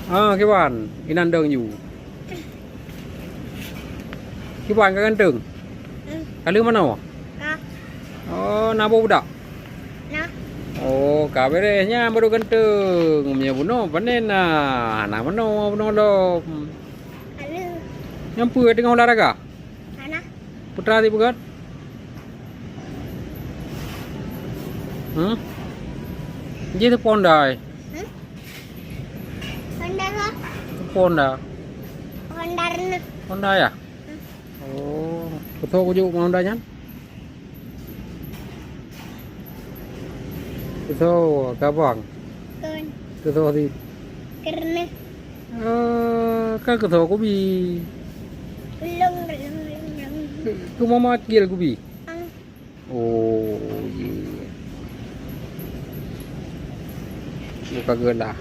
Cái bàn inan đườngอยู่cái bàn cái ganteng kali mana oh oh nabo budak oh kabarnya baru ganteng punya buno panen anak buno lo nyampu dengan olahraga putra di bukan jadi pondai Honda. Honda ya? Oh, betul aku juga Honda-nya. Betul, gampang. Betul thì. Karena. Kan betul aku bi. Lung. Ku mama kira aku bi. Oh, iya. Buka gelah.